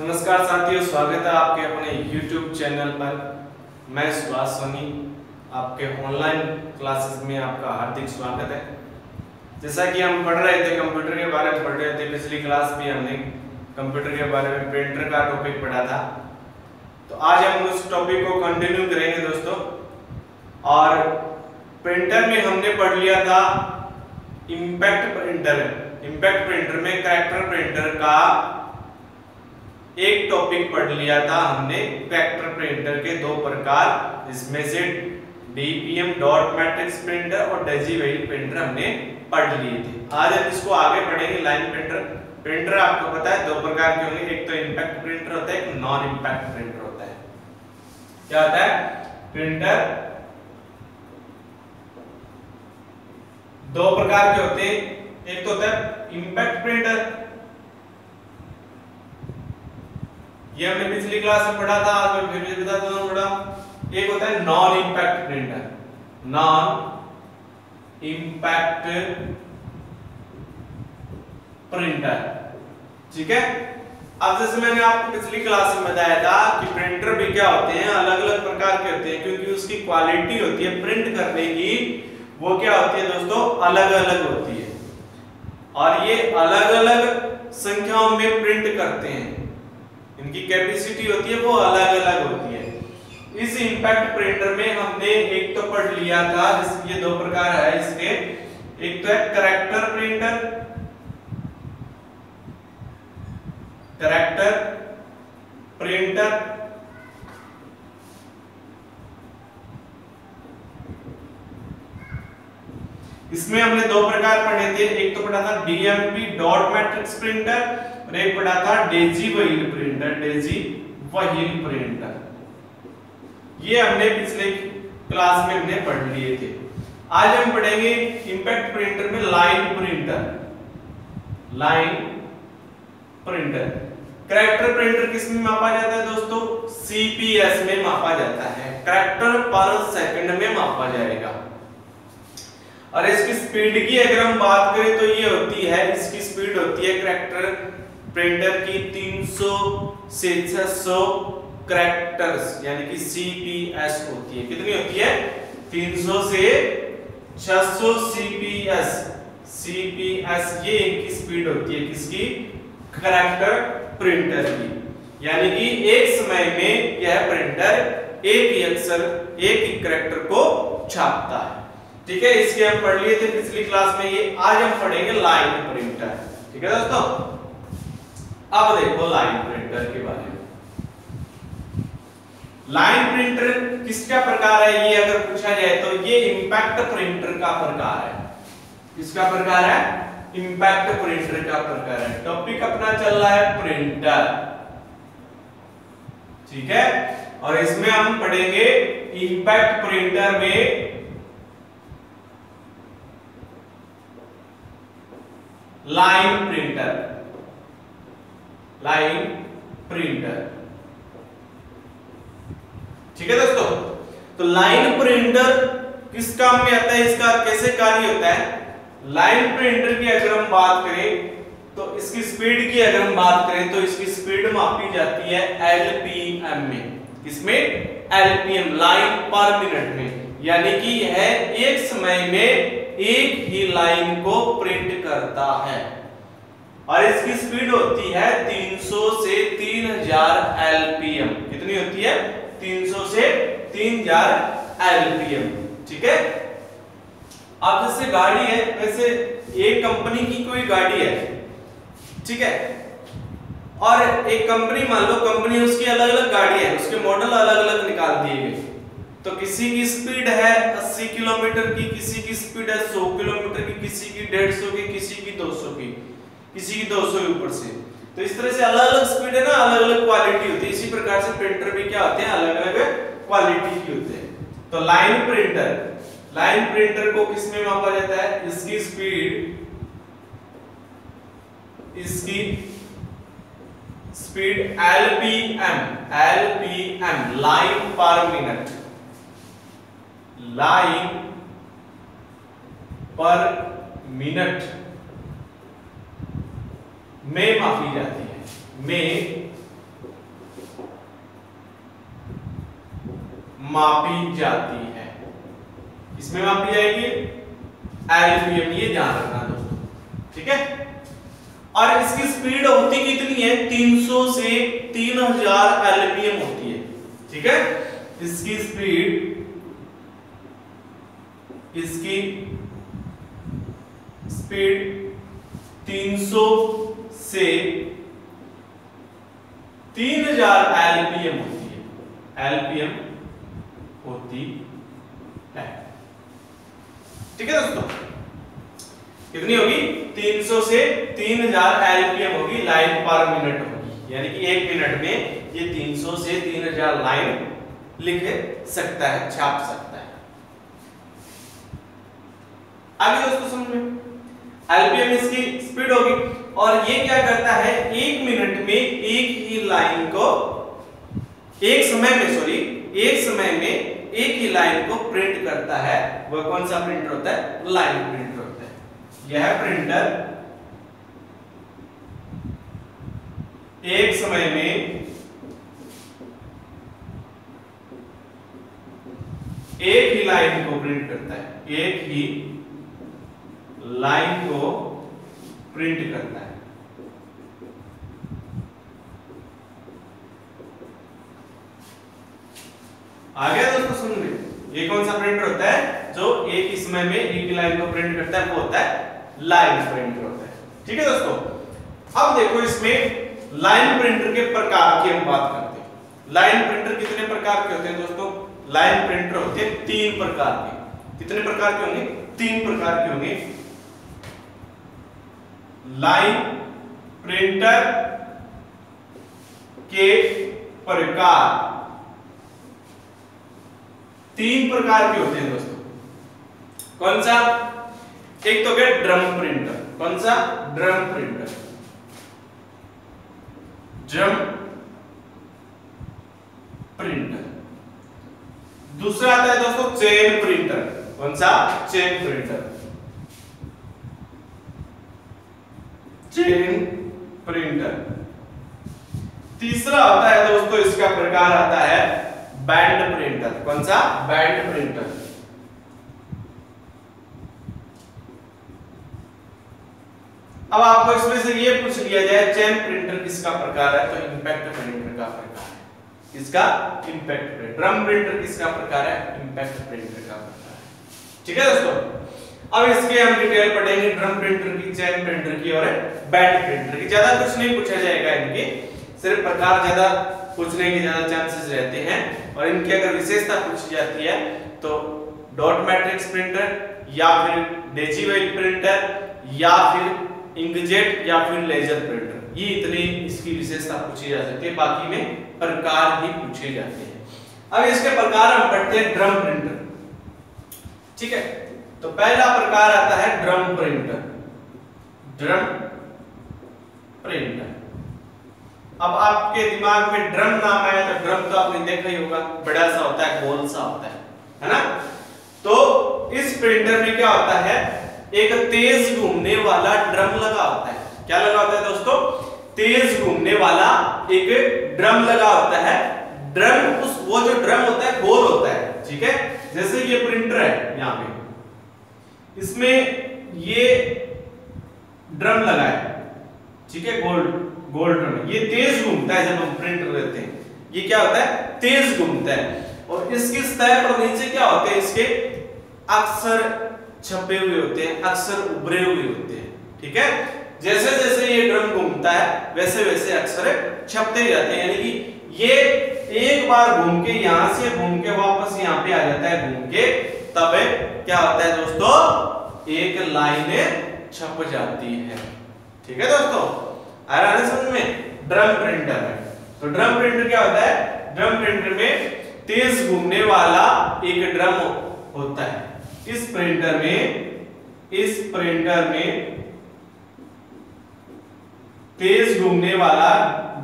नमस्कार साथियों, स्वागत है आपके अपने YouTube चैनल पर। मैं सुभाष सोनी, आपके ऑनलाइन क्लासेस में आपका हार्दिक स्वागत है। जैसा कि हम पढ़ रहे थे, कंप्यूटर के बारे में पढ़ रहे थे। पिछली क्लास में हमने कंप्यूटर के बारे में प्रिंटर का टॉपिक पढ़ा था, तो आज हम उस टॉपिक को कंटिन्यू करेंगे दोस्तों। और प्रिंटर में हमने पढ़ लिया था इम्पैक्ट प्रिंटर। इम्पैक्ट प्रिंटर में कैरेक्टर प्रिंटर का एक टॉपिक पढ़ लिया था हमने। कैरेक्टर प्रिंटर के दो प्रकार, इसमें से डीपीएम डॉट मैट्रिक्स प्रिंटर और डेजीवेल प्रिंटर हमने पढ़ लिए थे। आज हम इसको आगे पढ़ेंगे। Line printer. प्रिंटर आपको पता है दो प्रकार के होंगे, एक तो इम्पैक्ट प्रिंटर होता है, एक नॉन इम्पैक्ट प्रिंटर होता है। क्या होता है? प्रिंटर दो प्रकार के होते हैं। एक तो होता है इम्पैक्ट प्रिंटर, ये हमने पिछली क्लास में पढ़ा था, आज मैं फिर भी बता दूं थोड़ा। एक होता है non impact printer, non impact printer, ठीक है। अब जैसे मैंने आपको पिछली क्लास में बताया था कि प्रिंटर भी क्या होते हैं, अलग अलग प्रकार के होते हैं, क्योंकि उसकी क्वालिटी होती है प्रिंट करने की, वो क्या होती है दोस्तों, अलग अलग होती है। और ये अलग अलग संख्याओं में प्रिंट करते हैं, इनकी कैपेसिटी होती है वो अलग अलग होती है। इस इम्पैक्ट प्रिंटर में हमने एक तो पढ़ लिया था, ये दो प्रकार है इसके। एक तो है कैरेक्टर प्रिंटर, कैरेक्टर प्रिंटर, इसमें हमने दो प्रकार पढ़े थे। एक तो पढ़ा था डीएमपी डॉट मैट्रिक्स प्रिंटर और एक पढ़ा था डेजीवेल प्रिंटर, डेजीवेल प्रिंटर। ये हमने पिछले क्लास में हमने पढ़ लिए थे। आज हम पढ़ेंगे इम्पैक्ट प्रिंटर में line printer. Line printer character printer किस में मापा जाता है दोस्तों? सीपीएस में मापा जाता है, कैरेक्टर पर सेकंड में मापा जाएगा। और इसकी स्पीड की अगर हम बात करें तो ये होती है, इसकी स्पीड होती है कैरेक्टर प्रिंटर की 300 से 600 कैरेक्टर्स, यानी कि सीपीएस होती है। कितनी होती है? 300 से 600 सीपीएस। सीपीएस ये इनकी स्पीड होती है, किसकी? कैरेक्टर प्रिंटर की। यानी कि एक समय में यह प्रिंटर एक ही अक्षर, एक ही कैरेक्टर को छापता है, ठीक है। इसके हम पढ़ लिए थे पिछली क्लास में, ये आज हम पढ़ेंगे लाइन प्रिंटर, ठीक है दोस्तों। अब देखो लाइन प्रिंटर के बारे में। लाइन प्रिंटर किसका प्रकार है, ये अगर पूछा जाए तो ये इम्पैक्ट प्रिंटर का प्रकार है। किसका प्रकार है? इम्पैक्ट प्रिंटर का प्रकार है। टॉपिक अपना चल रहा है प्रिंटर, ठीक है। और इसमें हम पढ़ेंगे इम्पैक्ट प्रिंटर में लाइन प्रिंटर। लाइन प्रिंटर, ठीक है दोस्तों। तो लाइन प्रिंटर किस काम में आता है, इसका कैसे कार्य होता है? लाइन प्रिंटर की अगर हम बात करें तो इसकी स्पीड की अगर हम बात करें तो इसकी स्पीड मापी जाती है एलपीएम में। किसमें? एलपीएम, लाइन पर मिनट में। यानी कि यह एक समय में एक ही लाइन को प्रिंट करता है और इसकी स्पीड होती है 300 से 3000 एलपीएम। कितनी होती है? 300 से 3000 एलपीएम, ठीक है। अब जैसे गाड़ी है, वैसे एक कंपनी की कोई गाड़ी है, ठीक है, और एक कंपनी, मान लो कंपनी, उसकी अलग अलग गाड़ी है, उसके मॉडल अलग अलग निकाल दिए गए। तो किसी की स्पीड है 80 किलोमीटर की, किसी की स्पीड है 100 किलोमीटर की, किसी की 150 की, किसी की 200 की, किसी की 200 के ऊपर से। तो इस तरह से अलग अलग स्पीड है ना, अलग अलग क्वालिटी होती है। इसी प्रकार से प्रिंटर भी क्या होते हैं, अलग अलग क्वालिटी के होते हैं। तो लाइन प्रिंटर, लाइन प्रिंटर को किस में मापा जाता है? इसकी स्पीड, इसकी स्पीड एलपीएम, एलपीएम, लाइन पर मिनट, लाइन पर मिनट में मापी जाती है, में मापी जाती है। इसमें मापी जाएगी एलपीएम, ये ध्यान रखना दोस्तों, ठीक है। और इसकी स्पीड होती कितनी है, 300 से 3000 एलपीएम होती है, ठीक है। इसकी स्पीड, इसकी स्पीड 300 से 3000 एलपीएम होती है, एलपीएम होती है, ठीक है दोस्तों। कितनी होगी, 300 से 3000 एलपीएम होगी, लाइन पर मिनट होगी, यानी कि 1 मिनट में ये 300 से 3000 लाइन लिख सकता है, छाप सकता है। आगे दोस्तों समझ में, एलपीएम इसकी स्पीड होगी, और ये क्या करता है, 1 मिनट में एक ही लाइन को, एक समय में एक ही लाइन को प्रिंट करता है। वह कौन सा प्रिंटर होता है, लाइन प्रिंटर होता है। यह प्रिंटर एक समय में एक ही लाइन को प्रिंट करता है, एक ही लाइन को प्रिंट करता है। आ गया दोस्तों समझ में, ये कौन सा प्रिंटर होता है जो एक ही समय में एक ही लाइन को प्रिंट करता है, वो होता है लाइन प्रिंटर होता है, ठीक है दोस्तों। अब देखो इसमें लाइन प्रिंटर के प्रकार की हम बात करते हैं। लाइन प्रिंटर कितने प्रकार के होते हैं दोस्तों, लाइन प्रिंटर होते हैं 3 प्रकार के। कितने प्रकार के होंगे, 3 प्रकार के होंगे। लाइन प्रिंटर के प्रकार 3 प्रकार के होते हैं दोस्तों। कौन सा, एक तो क्या, ड्रम प्रिंटर। कौन सा, ड्रम प्रिंटर, ड्रम प्रिंटर। दूसरा आता है दोस्तों चेन प्रिंटर। कौन सा, चेन प्रिंटर, चेन प्रिंटर। तीसरा होता है दोस्तों, इसका प्रकार आता है बैंड प्रिंटर। कौन सा, बैंड प्रिंटर। अब आपको इसमें से ये पूछ लिया जाए चेन प्रिंटर किसका प्रकार है, तो इंपैक्ट प्रिंटर का प्रकार है। किसका, इंपैक्ट प्रिंटर। ड्रम प्रिंटर किसका प्रकार है, इंपैक्ट प्रिंटर का प्रकार है, ठीक है दोस्तों। अब इसके हम डिटेल पढ़ेंगे, ड्रम प्रिंटर की, चेन प्रिंटर की और बैंड प्रिंटर की। ज्यादा कुछ नहीं पूछा जाएगा इनके, सिर्फ प्रकार ज्यादा पूछने के ज्यादा चांसेस रहते हैं। और इनकी अगर विशेषता पूछी जाती है तो डॉट मैट्रिक्स प्रिंटर या फिर डेजीवेल प्रिंटर या फिर इंकजेट या फिर लेजर प्रिंटर, ये इतनी इसकी विशेषता पूछी जा सकती है, बाकी में प्रकार ही पूछे जाते हैं। अब इसके प्रकार हम पढ़ते हैं ड्रम प्रिंटर, ठीक है। तो पहला प्रकार आता है ड्रम प्रिंटर, ड्रम प्रिंटर। अब आपके दिमाग में ड्रम नाम आया तो ड्रम तो आपने देखा ही होगा, बड़ा सा होता है, गोल सा होता है ना। तो इस प्रिंटर में क्या होता है, एक तेज घूमने वाला ड्रम लगा होता है। क्या लगा होता है दोस्तों, तेज घूमने वाला एक ड्रम लगा होता है। ड्रम वो जो ड्रम होता है गोल होता है, ठीक है। जैसे ये प्रिंटर है, यहाँ पे इसमें ये ड्रम लगा है, ठीक है, गोल ड्रम। ये तेज घूमता है, जब हम प्रिंट लेते हैं ये क्या होता है, तेज घूमता है। और इसकी सतह पर नीचे क्या होते हैं, इसके अक्षर छपे हुए होते हैं, अक्षर उभरे हुए होते हैं, ठीक है। जैसे जैसे ये ड्रम घूमता है वैसे वैसे अक्षर छपते जाते हैं, यानी कि ये एक बार घूम के यहां से घूम के वापस यहाँ पे आ जाता है घूम के, तब क्या होता है दोस्तों, एक लाइन छप जाती है, ठीक है दोस्तों। आ रहा है समझ में, ड्रम प्रिंटर है। तो ड्रम प्रिंटर क्या होता है, ड्रम प्रिंटर में तेज घूमने वाला एक ड्रम होता है। इस प्रिंटर में तेज घूमने वाला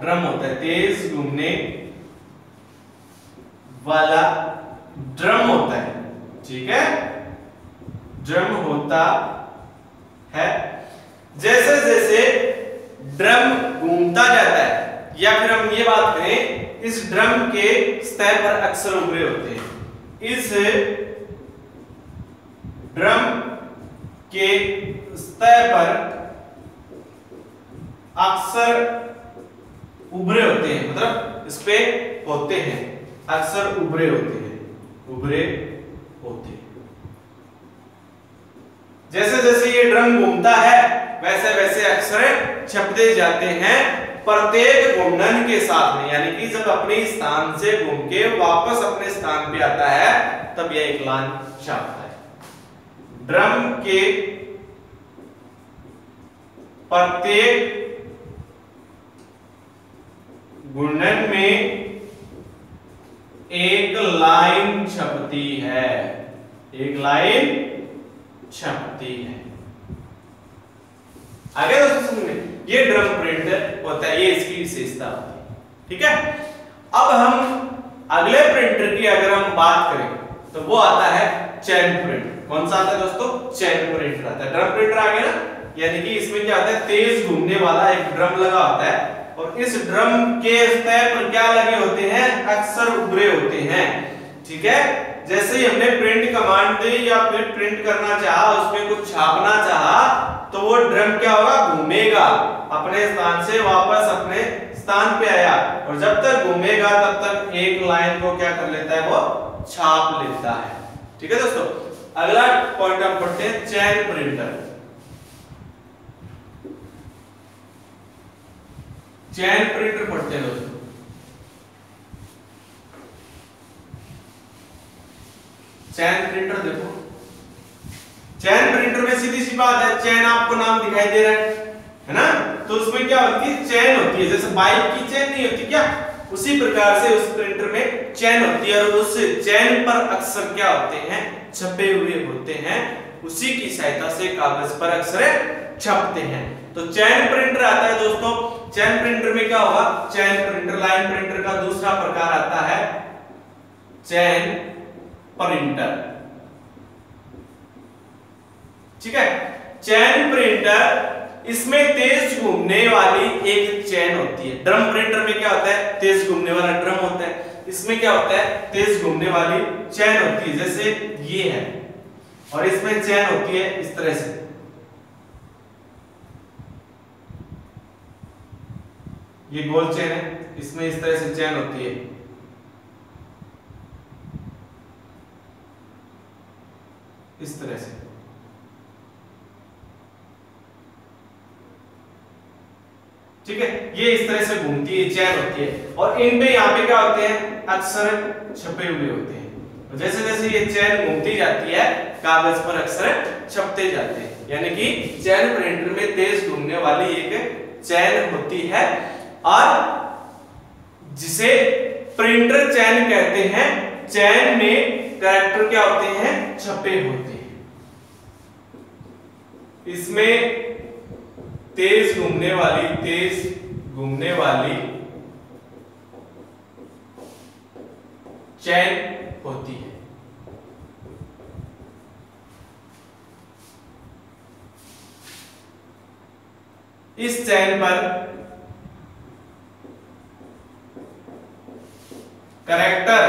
ड्रम होता है, तेज घूमने वाला ड्रम होता है, ठीक है, ड्रम होता है। जैसे जैसे ड्रम घूमता जाता है, या फिर हम ये बात करें इस ड्रम के सतह पर अक्षर उभरे होते हैं, इस ड्रम के सतह पर अक्सर उभरे होते हैं, मतलब इस पे होते हैं, अक्सर उभरे होते हैं, उभरे होते हैं। जैसे जैसे ये ड्रम घूमता है वैसे वैसे अक्सर छपते जाते हैं प्रत्येक घूर्णन के साथ में, यानी कि जब अपने स्थान से घूम के वापस अपने स्थान पे आता है तब यह एक लाइन छपता है। ड्रम के प्रत्येक घूर्णन में एक लाइन छपती है, एक लाइन छपती है। आगे दोस्तों समझ में, ये ड्रम प्रिंटर होता है, ये इसकी विशेषता होती है। ठीक है, अब हम अगले प्रिंटर की अगर हम बात करें तो वो आता है चैन प्रिंटर। कौन सा आता है दोस्तों? चैन प्रिंटर आता है। ड्रम प्रिंटर आ गया ना, यानी कि इसमें क्या होता है, तेज घूमने वाला एक ड्रम लगा होता है और इस ड्रम के सतह पर क्या लगे होते हैं, अक्सर उभरे होते हैं। ठीक है, जैसे ही हमने प्रिंट कमांड दी या फिर प्रिंट करना चाहा, उसमें कुछ छापना चाहा, तो वो ड्रम क्या होगा, घूमेगा, अपने स्थान से वापस अपने स्थान पे आया और जब तक घूमेगा तब तक एक लाइन को क्या कर लेता है, वो छाप लेता है। ठीक है दोस्तों, अगला पॉइंट हम पढ़ते हैं चैन प्रिंटर। चैन प्रिंटर पढ़ते हैं दोस्तों। चैन प्रिंटर देखो, चैन प्रिंटर में सीधी सी बात है, चैन आपको नाम दिखाई दे रहा है ना, तो उसमें क्या होती है, चैन होती है। जैसे बाइक की चैन नहीं होती क्या, उसी प्रकार से उस प्रिंटर में चैन होती है और उस चैन पर अक्सर क्या होते हैं, छपे हुए होते हैं, उसी की सहायता से कागज पर अक्सर छपते हैं। तो चैन प्रिंटर आता है दोस्तों। चैन प्रिंटर में क्या होगा, चैन प्रिंटर, लाइन प्रिंटर का दूसरा प्रकार आता है चैन प्रिंटर। ठीक है, चैन प्रिंटर, इसमें तेज घूमने वाली एक चैन होती है। ड्रम प्रिंटर में क्या होता है, तेज घूमने वाला ड्रम होता है, इसमें क्या होता है, तेज घूमने वाली चैन होती है। जैसे ये है और इसमें चैन होती है इस तरह से, ये गोल चैन है, इसमें इस तरह से चैन होती है। इस तरह से, ठीक है, ये इस तरह से घूमती है, चैन होती है और इन पे यहाँ पे क्या होते हैं, अक्सर छपे हुए होते हैं। तो जैसे जैसे ये चैन घूमती जाती है कागज पर अक्सर छपते जाते हैं, यानी कि चैन प्रिंटर में तेज घूमने वाली एक चैन होती है और जिसे प्रिंटर चैन कहते हैं। चैन में कैरेक्टर क्या होते हैं, छपे होते हैं। इसमें तेज घूमने वाली चैन होती है। इस चैन पर कैरेक्टर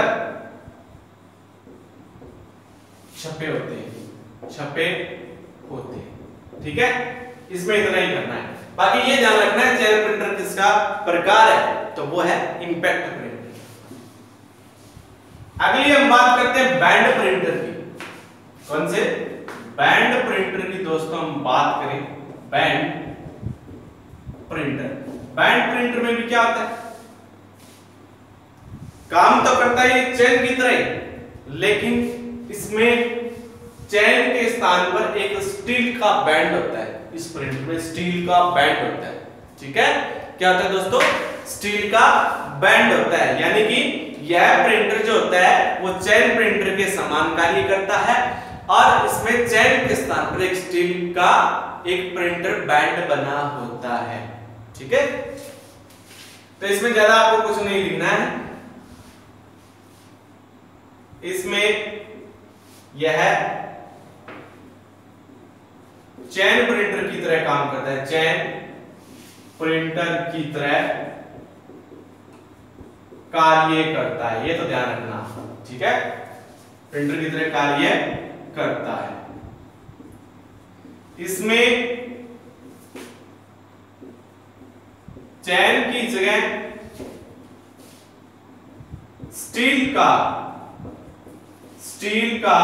छपे होते हैं। ठीक है, इसमें इतना ही करना है। बाकी ये ध्यान रखना है चैन प्रिंटर किसका प्रकार है, तो वो है इंपैक्ट प्रिंटर। अगली हम बात करते हैं बैंड प्रिंटर की। कौन से? बैंड प्रिंटर की दोस्तों हम बात करें, बैंड प्रिंटर। बैंड प्रिंटर में भी क्या होता है, काम तो करता है चैन की तरह, लेकिन इसमें चैन के स्थान पर एक स्टील का बैंड होता है। इस प्रिंटर में स्टील का बैंड होता है। ठीक है, क्या होता है दोस्तों, स्टील का बैंड होता है, यानी कि यह प्रिंटर जो होता है वो चैन प्रिंटर के समान कार्य करता है और इसमें चैन के स्थान पर एक स्टील का एक प्रिंटर बैंड बना होता है। ठीक है, तो इसमें ज्यादा आपको कुछ नहीं लिखना है। इसमें यह चैन प्रिंटर की तरह काम करता है, चैन प्रिंटर की तरह कार्य करता है, ये तो ध्यान रखना। ठीक है, प्रिंटर की तरह कार्य करता है। इसमें चैन की जगह स्टील का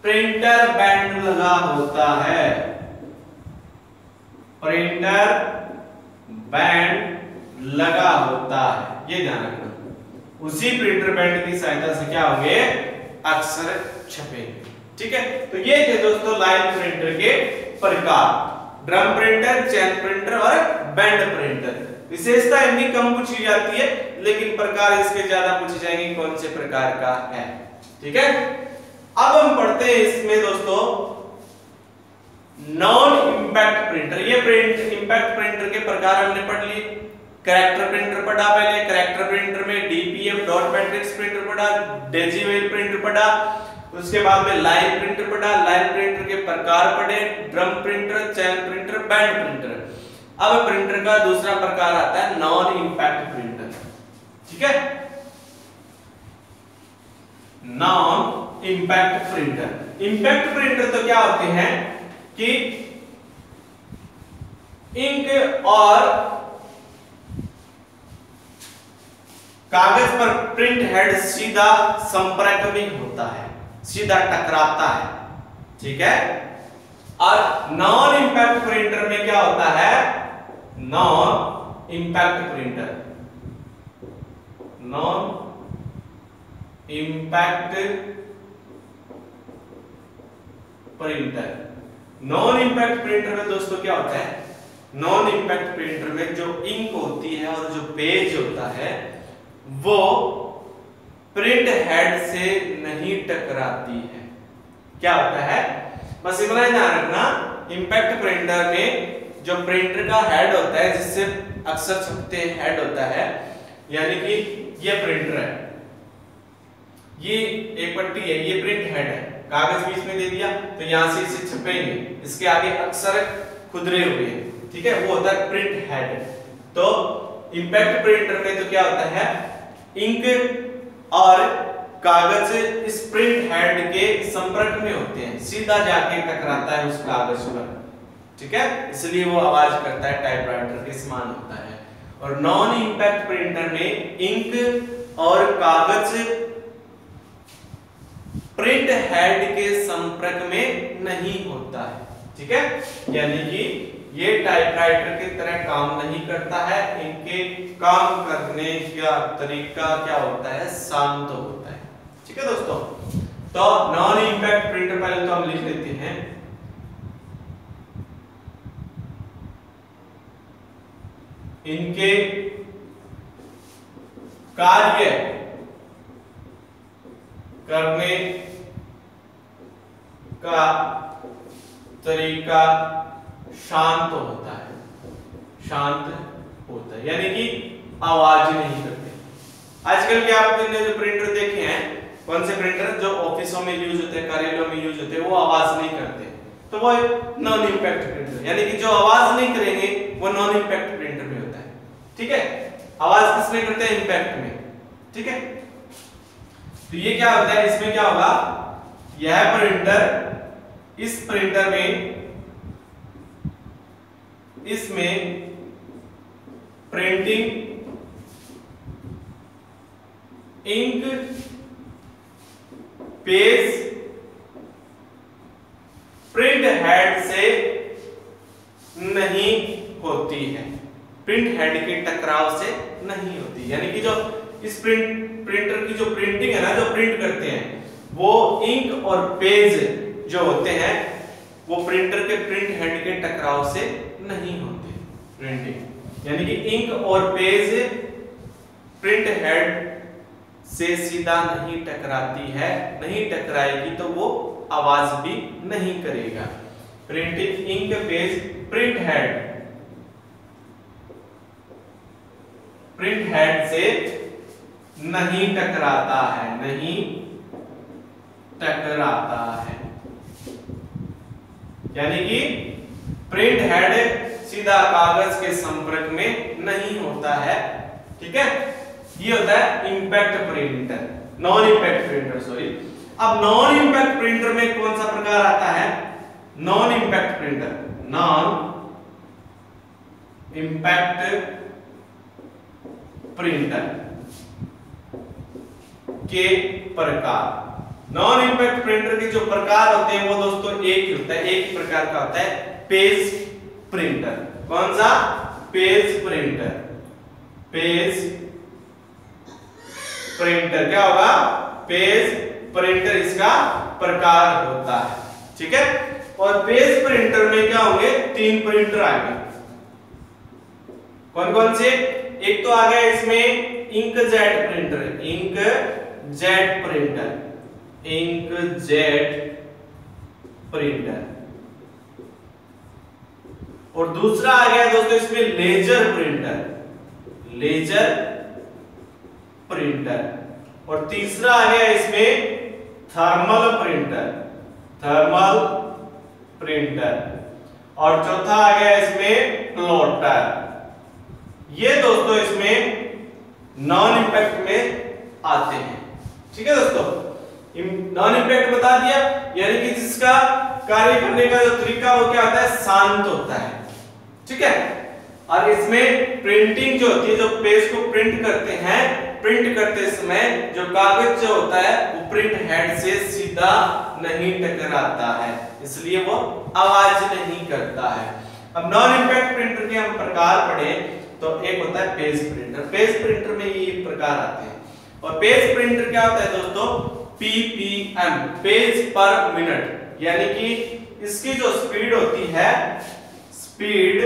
प्रिंटर बैंड लगा होता है। प्रिंटर बैंड लगा होता है, ये ध्यान रखना। उसी प्रिंटर बैंड की सहायता से क्या होंगे, अक्षर छपेंगे। ठीक है, तो ये थे दोस्तों लाइन प्रिंटर के प्रकार, ड्रम प्रिंटर, चैन प्रिंटर और बैंड प्रिंटर। विशेषता इनकी कम पूछी जाती है, लेकिन प्रकार इसके ज्यादा पूछे जाएंगे, कौन से प्रकार का है। ठीक है, अब हम पढ़ते हैं इसमें दोस्तों नॉन इंपैक्ट प्रिंटर। ये इंपैक्ट प्रिंटर के प्रकार हमने पढ़ लिए। कैरेक्टर प्रिंटर पढ़ा पहले, कैरेक्टर प्रिंटर में डीपीएफ डॉट मैट्रिक्स प्रिंटर पढ़ा, डेजिबल प्रिंटर पढ़ा, उसके बाद में लाइन प्रिंटर पढ़ा, लाइन प्रिंटर के प्रकार पढ़े, ड्रम प्रिंटर, चैन प्रिंटर, बैंड प्रिंटर। अब प्रिंटर का दूसरा प्रकार आता है नॉन इंपैक्ट प्रिंटर। ठीक है, non impact printer. Impact printer तो क्या होते हैं कि इंक और कागज पर प्रिंट हेड सीधा संपर्क में होता है, सीधा टकराता है। ठीक है, और नॉन इंपैक्ट प्रिंटर में क्या होता है, non impact printer, non impact printer. Non impact printer में दोस्तों क्या होता है, नॉन इंपैक्ट प्रिंटर में जो इंक होती है और जो पेज होता है वो प्रिंट हेड से नहीं टकराती है। क्या होता है, बस इतना ही ध्यान रखना, इंपैक्ट प्रिंटर में जो प्रिंटर का हेड होता है, जिससे अक्सर छपते हेड होता है, यानी कि ये प्रिंटर है, ये एक पट्टी है, ये प्रिंट हेड है, कागज बीच में दे दिया तो यहां से इसे छपेंगे, इसके आगे अक्षर खुदरे हुए हैं। ठीक है, वो होता है प्रिंट हेड। तो इंपैक्ट प्रिंटर में तो क्या होता है, इंक और कागज इस प्रिंट हेड के संपर्क में होते हैं, सीधा जाके टकराता है उस कागज पर। ठीक है, इसलिए वो आवाज करता है, टाइपराइटर के समान होता है। और नॉन इंपैक्ट प्रिंटर में इंक और कागज प्रिंट हेड के संपर्क में नहीं होता है। ठीक है, यानी कि ये टाइपराइटर की तरह काम नहीं करता है, इनके काम करने का तरीका क्या होता है, शांत होता है। ठीक है दोस्तों, तो नॉन इंपैक्ट प्रिंटर पहले तो हम लिख लेते हैं, इनके कार्य करने का तरीका शांत होता है, शांत होता है, यानी कि आवाज नहीं करते। आजकल के आपने जो प्रिंटर देखे हैं, कौन से प्रिंटर जो ऑफिसों में यूज होते हैं, कार्यालयों में यूज होते हैं, वो आवाज नहीं करते, तो वो नॉन इंपैक्ट प्रिंटर, यानी कि जो आवाज नहीं करेंगे वो नॉन इंपैक्ट प्रिंटर में होता है। ठीक है, आवाज किसमें करते हैं, इंपैक्ट में। ठीक है, तो ये क्या होता है, इसमें क्या होगा, यह प्रिंटर, इस प्रिंटर में, इसमें printing ink page print head से नहीं होती है, प्रिंट हेड के टकराव से नहीं होती, यानी कि जो इस प्रिंटर की जो प्रिंटिंग है ना, जो प्रिंट करते हैं, वो इंक और पेज जो होते हैं वो प्रिंटर के प्रिंट हेड के टकराव से नहीं होते। प्रिंटिंग यानी कि इंक और पेज प्रिंट हेड से सीधा नहीं टकराती है, नहीं टकराएगी तो वो आवाज भी नहीं करेगा। Printing ink page print head से नहीं टकराता है, नहीं टकराता है, यानी कि प्रिंट हेड सीधा कागज के संपर्क में नहीं होता है। ठीक है, ये होता है impact printer. Non impact printer, sorry. अब नॉन इंपैक्ट प्रिंटर में कौन सा प्रकार आता है? Non impact printer, non impact printer के प्रकार। नॉन इंपैक्ट प्रिंटर के जो प्रकार होते हैं वो दोस्तों एक ही होता है, एक ही प्रकार का होता है, पेज प्रिंटर। कौन सा? Page printer. पेज प्रिंटर क्या होगा? पेज प्रिंटर इसका प्रकार होता है, ठीक है। और पेज प्रिंटर में क्या होंगे? 3 प्रिंटर आएंगे। कौन कौन से? एक तो आ गया इसमें inkjet printer, inkjet printer, inkjet printer. और दूसरा आ गया दोस्तों इसमें लेजर प्रिंटर, लेजर प्रिंटर। और तीसरा आ गया इसमें थर्मल प्रिंटर, थर्मल प्रिंटर। और चौथा आ गया इसमें प्लॉटर। ये दोस्तों इसमें नॉन इंपैक्ट में आते हैं, ठीक है दोस्तों। नॉन इंपैक्ट बता दिया, यानी कि जिसका कार्य करने का जो तरीका वो क्या होता है? शांत होता है, ठीक है। और इसमें प्रिंटिंग जो होती है, जो पेज को प्रिंट करते हैं, प्रिंट करते समय जो कागज जो होता है वो प्रिंट हेड से सीधा नहीं टकराता है, इसलिए वो आवाज नहीं करता है। अब नॉन इंपैक्ट प्रिंटर के हम प्रकार पढ़े तो एक होता है पेज प्रिंटर। पेज प्रिंटर में ये प्रकार आते हैं। और पेज प्रिंटर क्या होता है दोस्तों? पीपीएम, पेज पर मिनट, यानी कि इसकी जो स्पीड होती है, स्पीड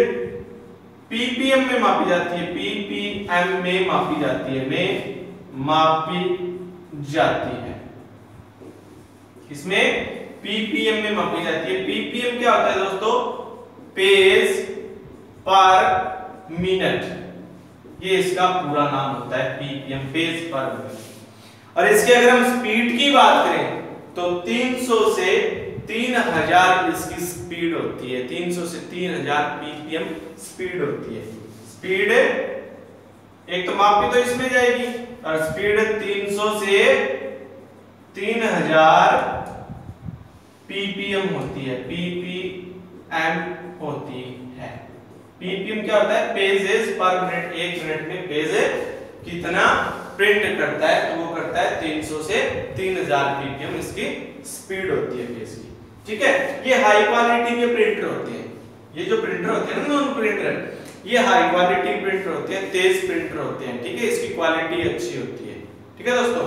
पीपीएम में मापी जाती है, पीपीएम में मापी जाती है, इसमें पीपीएम में मापी जाती है। पीपीएम क्या होता है दोस्तों? पेज पर मिनट, ये इसका पूरा नाम होता है, पीपीएम, पेज पर मिनट। और इसके अगर हम स्पीड की बात करें तो 300 से 3000 इसकी स्पीड होती है, 300 से 3000 पीपीएम स्पीड होती है। स्पीड एक तो मापी तो इसमें जाएगी, और स्पीड 300 से 3000 पीपीएम होती है, पीपीएम होती है। पीपीएम क्या होता है? पेजेस पर मिनट, 1 मिनट में पेज कितना प्रिंट करता है, तो वो करता है 300 से 3000 पीपीएम इसकी स्पीड होती है पेज की, ठीक है। ये हाई क्वालिटी के प्रिंटर होते हैं, ये जो प्रिंटर होते हैं ना, नॉन प्रिंटर, ये हाई क्वालिटी प्रिंटर होते हैं, तेज प्रिंटर होते हैं, ठीक है, इसकी क्वालिटी अच्छी होती है, ठीक है दोस्तों।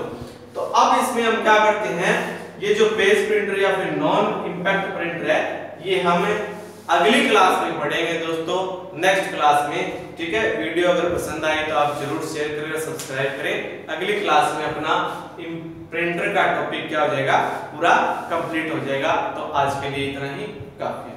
तो अब इसमें हम क्या करते हैं, ये जो पेज प्रिंटर या फिर नॉन इंपैक्ट प्रिंटर है, ये हम अगली क्लास में पढ़ेंगे दोस्तों, नेक्स्ट क्लास में, ठीक है। वीडियो अगर पसंद आई तो आप जरूर शेयर करें और सब्सक्राइब करें। अगली क्लास में अपना प्रिंटर का टॉपिक क्या हो जाएगा, पूरा कंप्लीट हो जाएगा। तो आज के लिए इतना ही काफी है।